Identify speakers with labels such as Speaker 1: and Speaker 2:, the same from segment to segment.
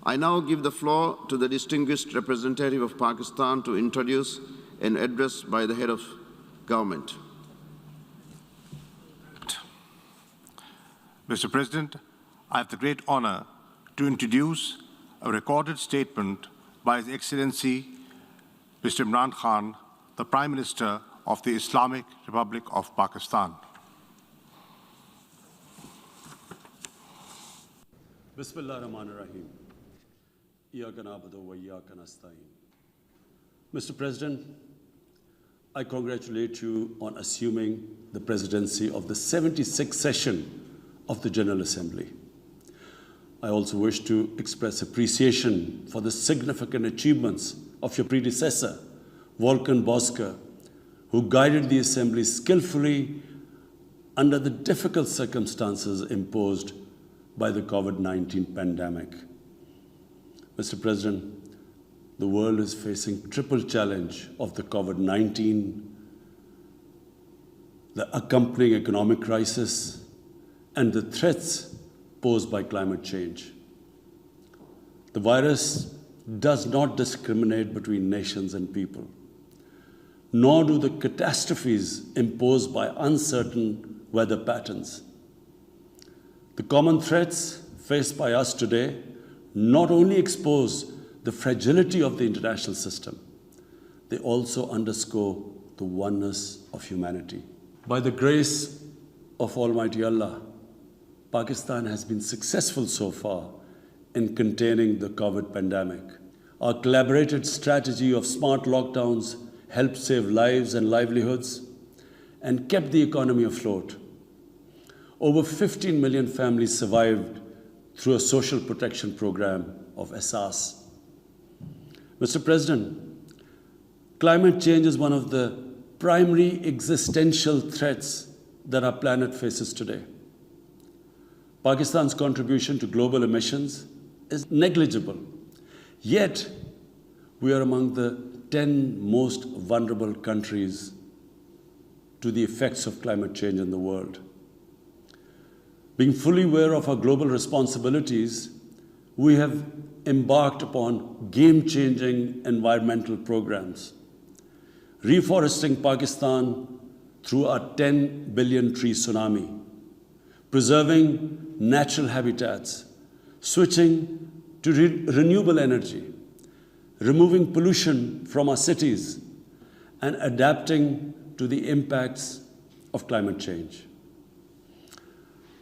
Speaker 1: I now give the floor to the distinguished representative of Pakistan to introduce an address by the head of government.
Speaker 2: Mr. President, I have the great honor to introduce a recorded statement by His Excellency Mr. Imran Khan, the Prime Minister of the Islamic Republic of Pakistan.
Speaker 3: Bismillah ar-Rahman ar-Rahim. Iyyaka na'budu wa iyyaka nasta'in. Mr. President, I congratulate you on assuming the presidency of the 76th session of the General Assembly. I also wish to express appreciation for the significant achievements of your predecessor, Volkan Bozkır, who guided the Assembly skillfully under the difficult circumstances imposed by the COVID-19 pandemic. Mr. President, the world is facing triple challenge of the COVID-19, the accompanying economic crisis, and the threats posed by climate change. The virus does not discriminate between nations and people, nor do the catastrophes imposed by uncertain weather patterns. The common threats faced by us today not only expose the fragility of the international system, they also underscore the oneness of humanity. By the grace of Almighty Allah, Pakistan has been successful so far in containing the COVID pandemic. Our collaborated strategy of smart lockdowns helped save lives and livelihoods and kept the economy afloat. Over 15 million families survived through a social protection program of Ehsan. Mr. President, climate change is one of the primary existential threats that our planet faces today. Pakistan's contribution to global emissions is negligible, yet we are among the 10 most vulnerable countries to the effects of climate change in the world. Being fully aware of our global responsibilities, we have embarked upon game-changing environmental programs, reforesting Pakistan through our 10 billion tree tsunami, preserving natural habitats, switching to renewable energy, removing pollution from our cities, and adapting to the impacts of climate change.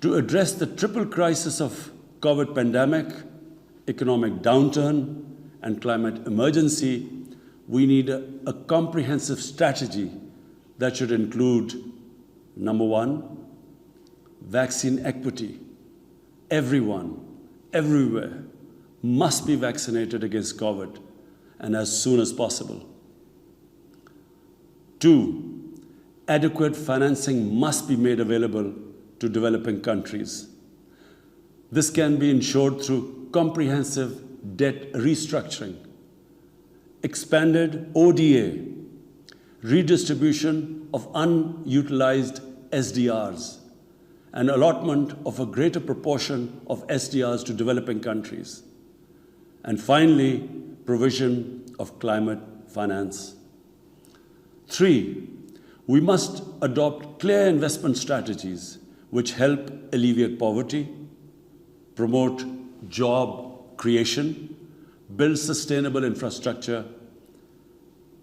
Speaker 3: To address the triple crisis of COVID pandemic, economic downturn, and climate emergency, we need a comprehensive strategy that should include, number one, vaccine equity. Everyone, everywhere, must be vaccinated against COVID, and as soon as possible. Two, adequate financing must be made available to developing countries. This can be ensured through comprehensive debt restructuring, expanded ODA, redistribution of unutilized SDRs, and allotment of a greater proportion of SDRs to developing countries. And finally, provision of climate finance. Three, we must adopt clear investment strategies which help alleviate poverty, promote job creation, build sustainable infrastructure,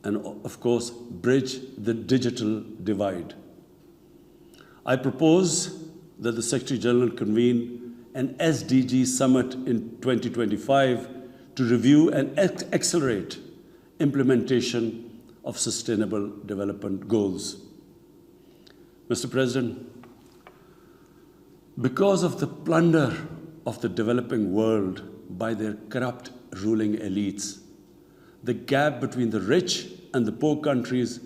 Speaker 3: and of course, bridge the digital divide. I propose that the Secretary General convene an SDG summit in 2025 to review and accelerate implementation of sustainable development goals. Mr. President, because of the plunder of the developing world by their corrupt ruling elites, the gap between the rich and the poor countries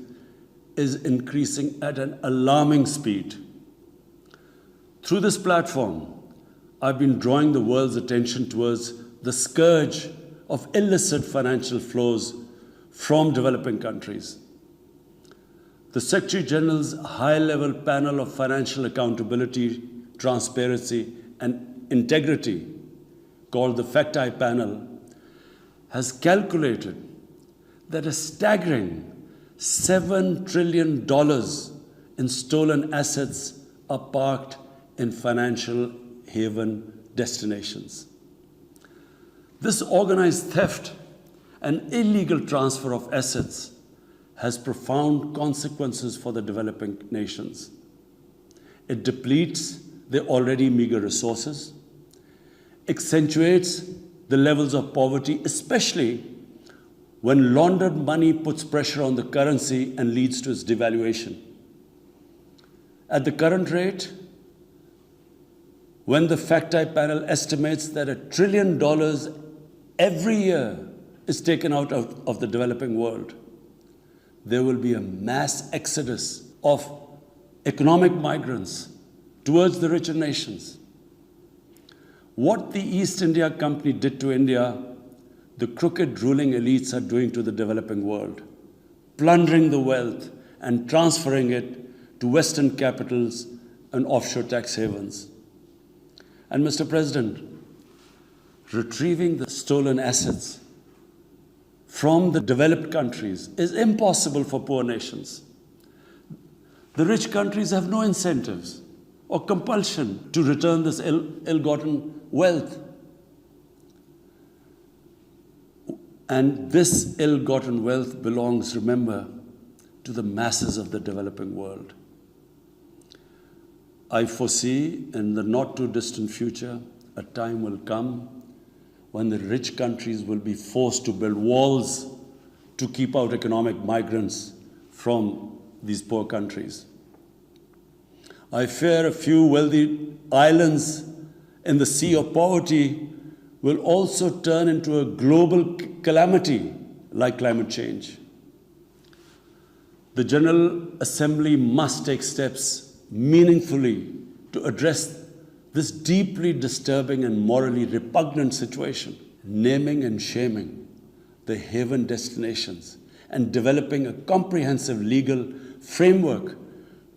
Speaker 3: is increasing at an alarming speed. Through this platform, I've been drawing the world's attention towards the scourge of illicit financial flows from developing countries. The Secretary General's high-level panel of financial accountability, transparency, and integrity called the Facti Panel has calculated that a staggering $7 trillion in stolen assets are parked in financial haven destinations. This organized theft and illegal transfer of assets has profound consequences for the developing nations. It depletes their already meager resources, accentuates the levels of poverty, especially when laundered money puts pressure on the currency and leads to its devaluation. At the current rate, when the Facti Panel estimates that $1 trillion every year is taken out of the developing world, there will be a mass exodus of economic migrants towards the richer nations. What the East India Company did to India, the crooked ruling elites are doing to the developing world, plundering the wealth and transferring it to Western capitals and offshore tax havens. And Mr. President, retrieving the stolen assets from the developed countries is impossible for poor nations. The rich countries have no incentives or compulsion to return this ill-gotten wealth. And this ill-gotten wealth belongs, remember, to the masses of the developing world. I foresee in the not-too-distant future, a time will come when the rich countries will be forced to build walls to keep out economic migrants from these poor countries. I fear a few wealthy islands in the sea of poverty will also turn into a global calamity like climate change. The General Assembly must take steps meaningfully to address this deeply disturbing and morally repugnant situation, naming and shaming the haven destinations and developing a comprehensive legal framework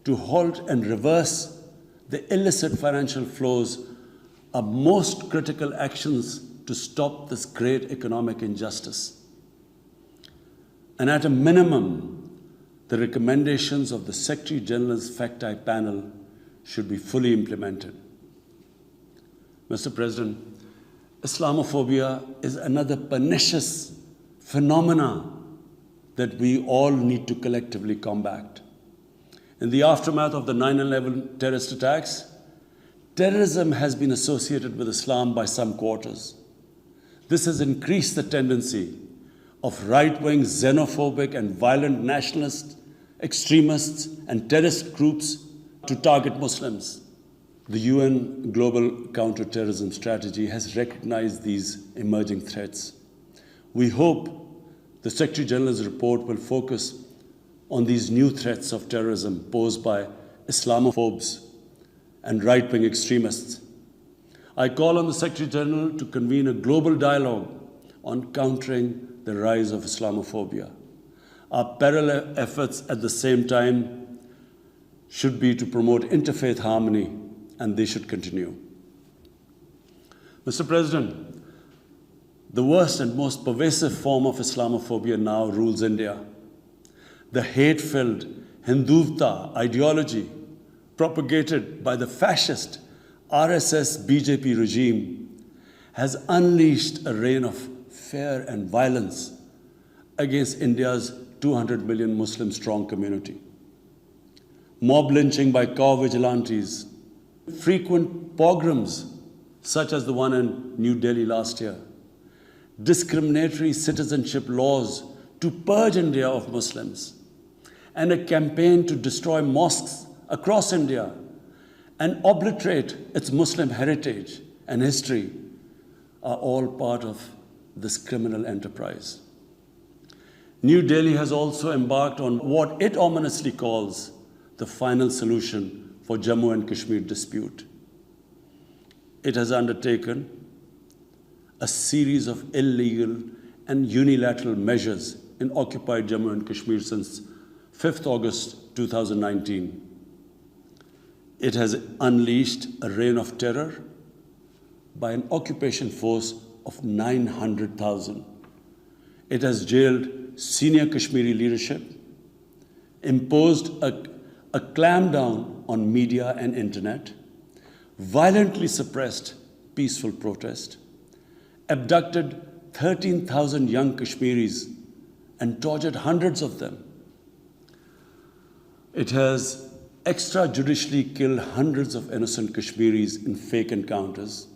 Speaker 3: to halt and reverse the illicit financial flows are most critical actions to stop this great economic injustice. And at a minimum, the recommendations of the Secretary General's Facti Panel should be fully implemented. Mr. President, Islamophobia is another pernicious phenomenon that we all need to collectively combat. In the aftermath of the 9/11 terrorist attacks, terrorism has been associated with Islam by some quarters. This has increased the tendency of right-wing, xenophobic, and violent nationalist extremists and terrorist groups to target Muslims. The UN Global Counterterrorism Strategy has recognized these emerging threats. We hope the Secretary General's report will focus on these new threats of terrorism posed by Islamophobes and right-wing extremists. I call on the Secretary General to convene a global dialogue on countering the rise of Islamophobia. Our parallel efforts at the same time should be to promote interfaith harmony, and they should continue. Mr. President, the worst and most pervasive form of Islamophobia now rules India. The hate-filled Hindutva ideology propagated by the fascist RSS BJP regime has unleashed a reign of fear and violence against India's 200 million Muslim-strong community. Mob lynching by cow vigilantes, frequent pogroms such as the one in New Delhi last year, discriminatory citizenship laws to purge India of Muslims, and a campaign to destroy mosques across India and obliterate its Muslim heritage and history are all part of this criminal enterprise. New Delhi has also embarked on what it ominously calls the final solution for Jammu and Kashmir dispute. It has undertaken a series of illegal and unilateral measures in occupied Jammu and Kashmir since 5th August 2019. It has unleashed a reign of terror, by an occupation force of 900,000. It has jailed senior Kashmiri leadership, imposed a clampdown on media and internet, violently suppressed peaceful protest, abducted 13,000 young Kashmiris and tortured hundreds of them. It has extrajudicially killed hundreds of innocent Kashmiris in fake encounters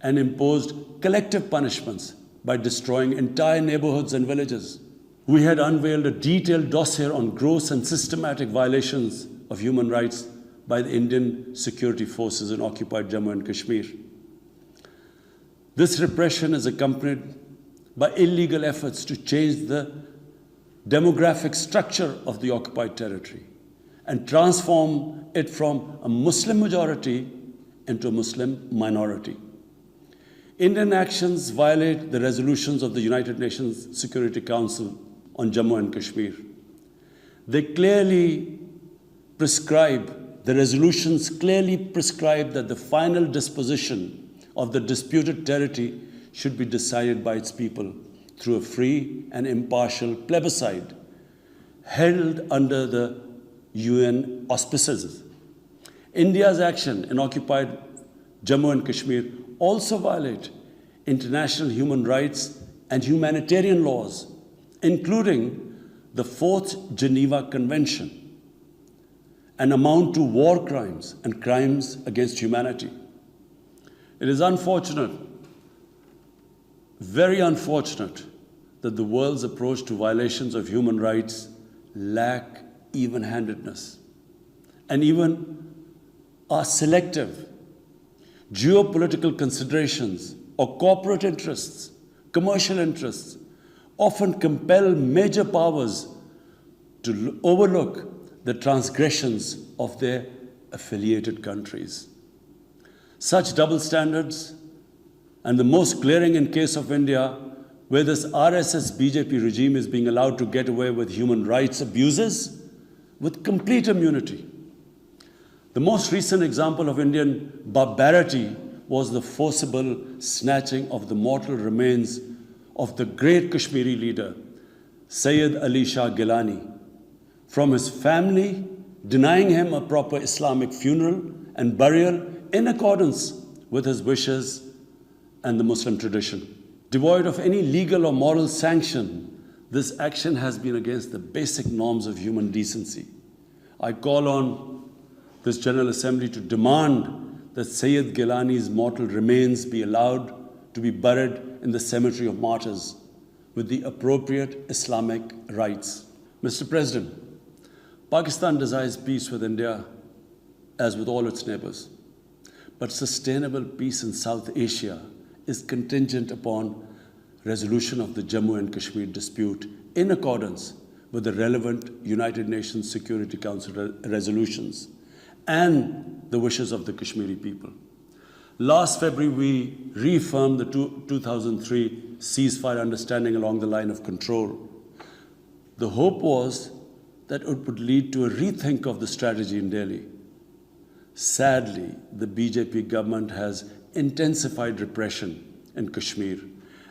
Speaker 3: and imposed collective punishments by destroying entire neighborhoods and villages. We had unveiled a detailed dossier on gross and systematic violations of human rights by the Indian security forces in occupied Jammu and Kashmir. This repression is accompanied by illegal efforts to change the demographic structure of the occupied territory and transform it from a Muslim majority into a Muslim minority. Indian actions violate the resolutions of the United Nations Security Council on Jammu and Kashmir. They clearly prescribe, the resolutions clearly prescribe that the final disposition of the disputed territory should be decided by its people through a free and impartial plebiscite held under the UN auspices. India's action in occupied Jammu and Kashmir also violate international human rights and humanitarian laws, including the 4th Geneva Convention, and amount to war crimes and crimes against humanity. It is unfortunate, very unfortunate, that the world's approach to violations of human rights lack even-handedness and even are selective. Geopolitical considerations or corporate interests, commercial interests, often compel major powers to overlook the transgressions of their affiliated countries. Such double standards, and the most glaring in case of India, where this RSS BJP regime is being allowed to get away with human rights abuses with complete immunity. The most recent example of Indian barbarity was the forcible snatching of the mortal remains of the great Kashmiri leader, Sayyid Ali Shah Gilani, from his family, denying him a proper Islamic funeral and burial in accordance with his wishes and the Muslim tradition. Devoid of any legal or moral sanction, this action has been against the basic norms of human decency. I call on this General Assembly to demand that Sayyid Gilani's mortal remains be allowed to be buried in the cemetery of martyrs with the appropriate Islamic rites. Mr. President, Pakistan desires peace with India as with all its neighbors. But sustainable peace in South Asia is contingent upon resolution of the Jammu and Kashmir dispute in accordance with the relevant United Nations Security Council resolutions and the wishes of the Kashmiri people. Last February, we reaffirmed the 2003 ceasefire understanding along the line of control. The hope was that it would lead to a rethink of the strategy in Delhi. Sadly, the BJP government has intensified repression in Kashmir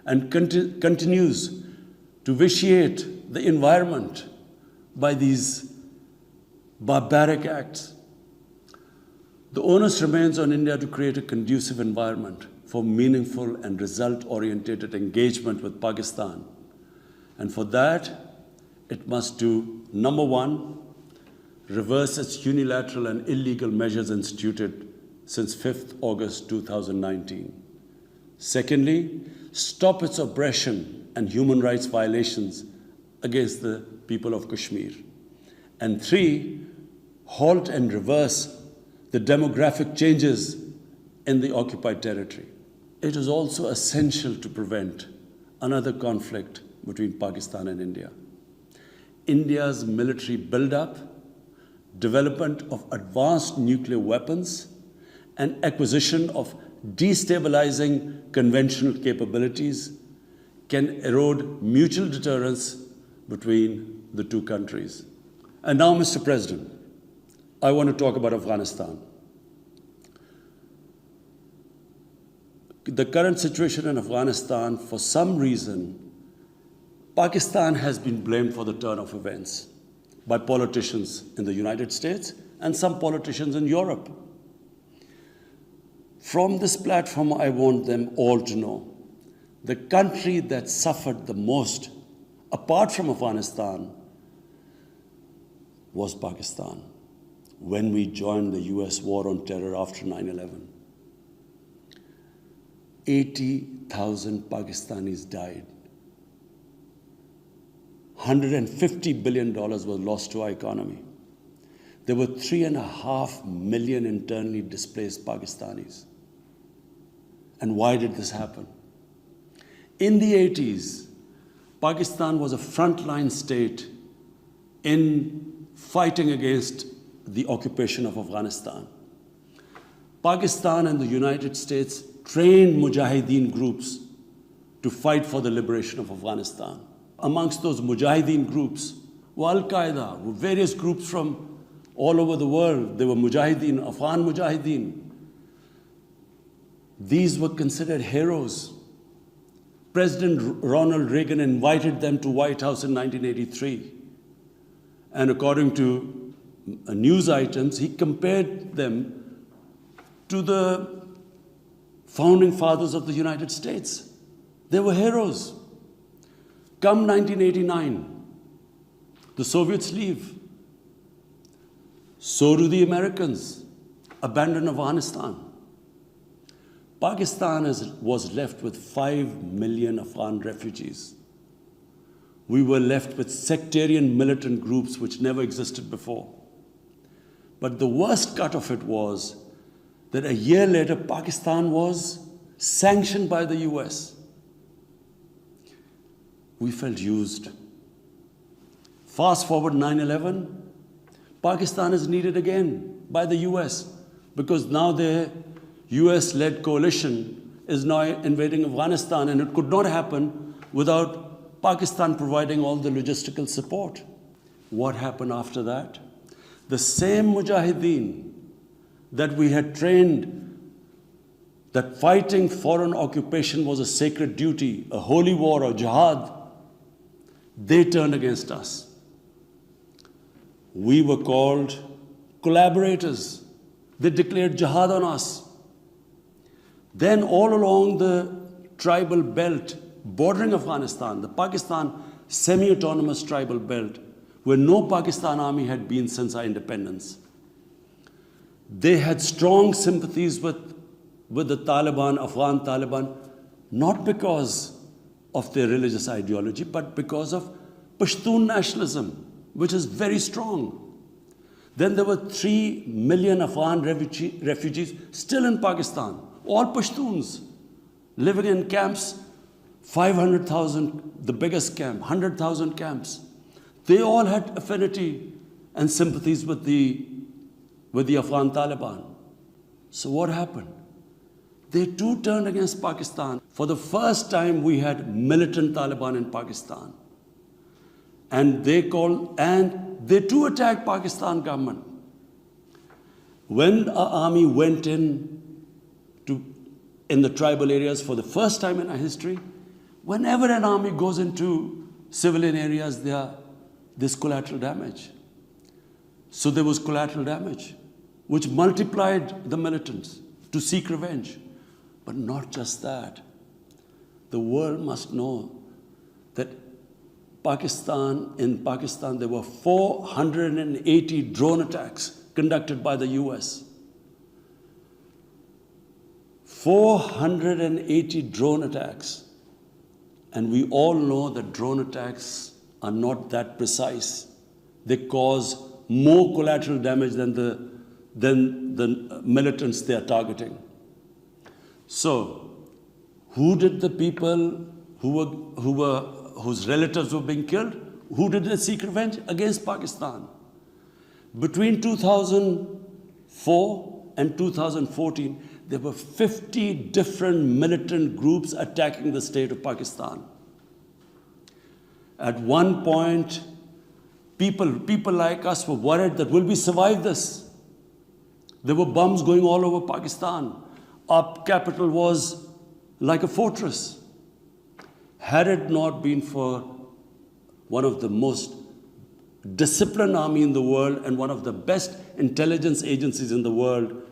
Speaker 3: and continues to vitiate the environment by these barbaric acts. The onus remains on India to create a conducive environment for meaningful and result-oriented engagement with Pakistan. And for that, it must do, number one, reverse its unilateral and illegal measures instituted since 5th August 2019. Secondly, stop its oppression and human rights violations against the people of Kashmir. And three, halt and reverse the demographic changes in the occupied territory. It is also essential to prevent another conflict between Pakistan and India. India's military buildup, development of advanced nuclear weapons, and acquisition of destabilizing conventional capabilities can erode mutual deterrence between the two countries. And now, Mr. President, I want to talk about Afghanistan. the current situation in Afghanistan, for some reason, Pakistan has been blamed for the turn of events by politicians in the United States and some politicians in Europe. From this platform, I want them all to know the country that suffered the most, apart from Afghanistan, was Pakistan when we joined the US war on terror after 9/11. 80,000 Pakistanis died. $150 billion was lost to our economy. There were 3.5 million internally displaced Pakistanis. And why did this happen? In the 80s, Pakistan was a frontline state in fighting against the occupation of Afghanistan. Pakistan and the United States trained mujahideen groups to fight for the liberation of Afghanistan. Amongst those mujahideen groups were Al-Qaeda, were various groups from all over the world. They were mujahideen, Afghan mujahideen. These were considered heroes. President Ronald Reagan invited them to White House in 1983. And according to news items, he compared them to the founding fathers of the United States. They were heroes. Come 1989, the Soviets leave. So do the Americans, abandon Afghanistan. Pakistan was left with 5 million Afghan refugees. We were left with sectarian militant groups which never existed before. But the worst cut of it was that a year later, Pakistan was sanctioned by the US. We felt used. Fast forward 9/11, Pakistan is needed again by the US because now their US-led coalition is now invading Afghanistan, and it could not happen without Pakistan providing all the logistical support. What happened after that? The same mujahideen that we had trained that fighting foreign occupation was a sacred duty, a holy war, or jihad, they turned against us. We were called collaborators. They declared jihad on us. Then all along the tribal belt bordering Afghanistan, the Pakistan semi-autonomous tribal belt, where no Pakistan army had been since our independence, they had strong sympathies with the Taliban, Afghan Taliban, not because of their religious ideology, but because of Pashtun nationalism, which is very strong. Then there were 3 million Afghan refugees still in Pakistan, all Pashtuns, living in camps, 500,000, the biggest camp, 100,000 camps. They all had affinity and sympathies with the Afghan Taliban. So what happened? They too turned against Pakistan. For the first time, we had militant Taliban in Pakistan. And they too attacked Pakistan government. When our army went in the tribal areas for the first time in our history, whenever an army goes into civilian areas, there's collateral damage. So there was collateral damage, which multiplied the militants to seek revenge. But not just that. The world must know that in Pakistan, there were 480 drone attacks conducted by the US. 480 drone attacks. And we all know that drone attacks are not that precise. They cause more collateral damage than the militants they are targeting. So, who did the people whose relatives were being killed? Who did they seek revenge? Against Pakistan. Between 2004 and 2014, there were 50 different militant groups attacking the state of Pakistan. At one point, people like us were worried that will we survive this? There were bombs going all over Pakistan. Our capital was like a fortress. Had it not been for one of the most disciplined army in the world and one of the best intelligence agencies in the world,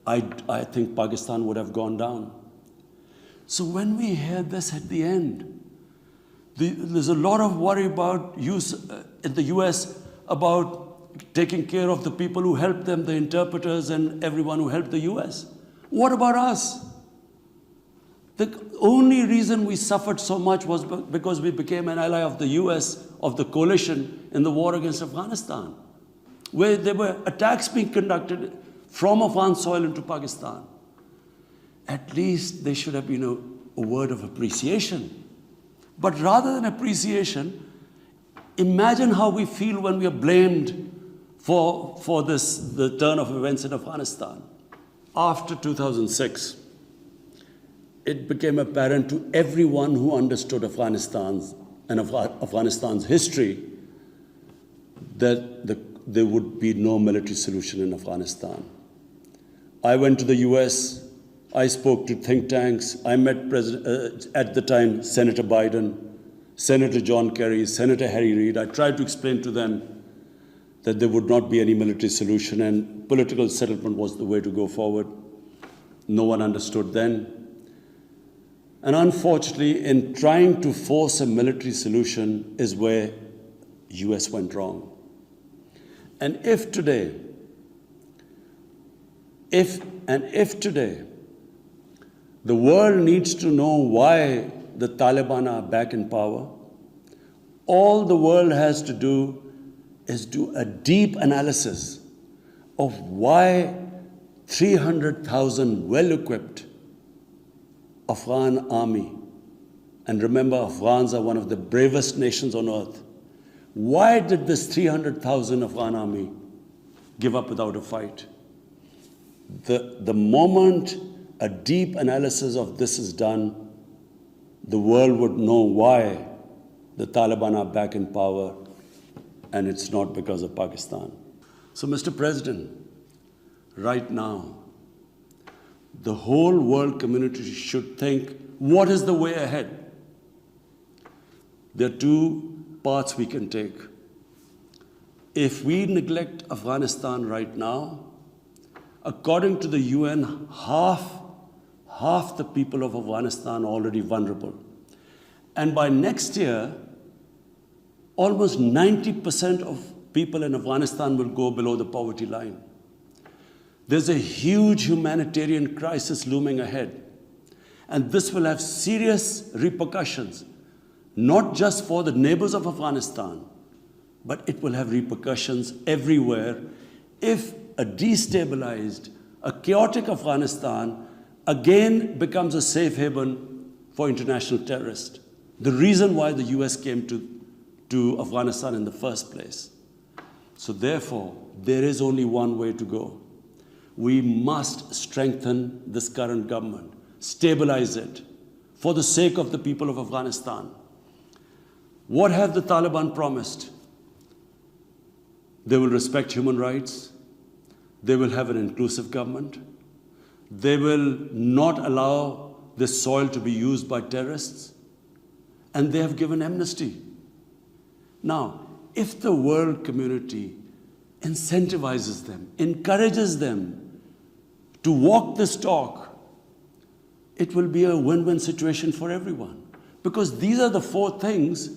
Speaker 3: I think Pakistan would have gone down. So when we hear this at the end, there's a lot of worry about in the US about taking care of the people who helped them, the interpreters and everyone who helped the US. What about us? The only reason we suffered so much was because we became an ally of the US, of the coalition in the war against Afghanistan, where there were attacks being conducted from Afghan soil into Pakistan. At least there should have been a word of appreciation. But rather than appreciation, imagine how we feel when we are blamed for the turn of events in Afghanistan. After 2006, it became apparent to everyone who understood Afghanistan's history that there would be no military solution in Afghanistan. I went to the US, I spoke to think tanks, I met at the time Senator Biden, Senator John Kerry, Senator Harry Reid. I tried to explain to them that there would not be any military solution and political settlement was the way to go forward. No one understood then. And unfortunately, in trying to force a military solution is where US went wrong. And if today, the world needs to know why the Taliban are back in power, all the world has to do is do a deep analysis of why 300,000 well-equipped Afghan army, and remember, Afghans are one of the bravest nations on earth. Why did this 300,000 Afghan army give up without a fight? The moment a deep analysis of this is done, the world would know why the Taliban are back in power, and it's not because of Pakistan. So, Mr. President, right now, the whole world community should think, what is the way ahead? There are two paths we can take. If we neglect Afghanistan right now, according to the UN, half the people of Afghanistan are already vulnerable. And by next year, almost 90% of people in Afghanistan will go below the poverty line. There's a huge humanitarian crisis looming ahead. And this will have serious repercussions, not just for the neighbors of Afghanistan, but it will have repercussions everywhere if a destabilized, a chaotic Afghanistan again becomes a safe haven for international terrorists. The reason why the US came to Afghanistan in the first place. So therefore, there is only one way to go. We must strengthen this current government, stabilize it, for the sake of the people of Afghanistan. What have the Taliban promised? They will respect human rights. They will have an inclusive government. They will not allow this soil to be used by terrorists. And they have given amnesty. Now, if the world community incentivizes them, encourages them to walk this talk, it will be a win-win situation for everyone. Because these are the four things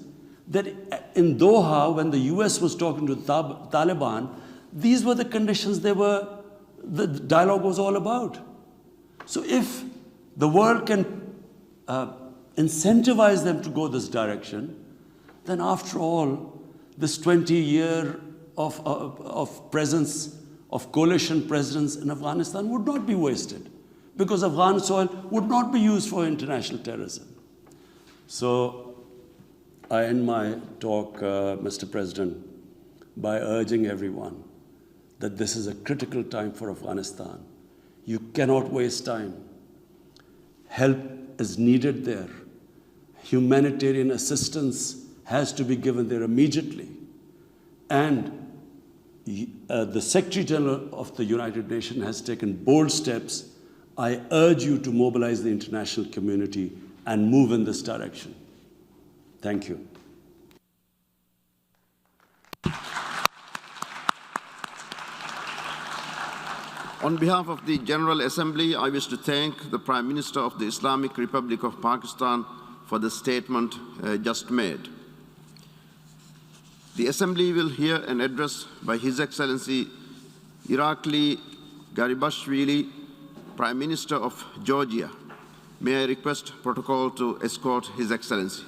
Speaker 3: that in Doha, when the US was talking to the Taliban, these were the conditions the dialogue was all about. So if the world can incentivize them to go this direction, then after all, this 20-year of presence, of coalition presence in Afghanistan would not be wasted, because Afghan soil would not be used for international terrorism. So I end my talk, Mr. President, by urging everyone that this is a critical time for Afghanistan. You cannot waste time. Help is needed there. Humanitarian assistance has to be given there immediately. And the Secretary General of the United Nations has taken bold steps I urge you to mobilize the international community and move in this direction. Thank you.
Speaker 1: On behalf of the General Assembly, I wish to thank the Prime Minister of the Islamic Republic of Pakistan for the statement just made. The Assembly will hear an address by His Excellency Irakli Garibashvili, Prime Minister of Georgia. May I request protocol to escort His Excellency.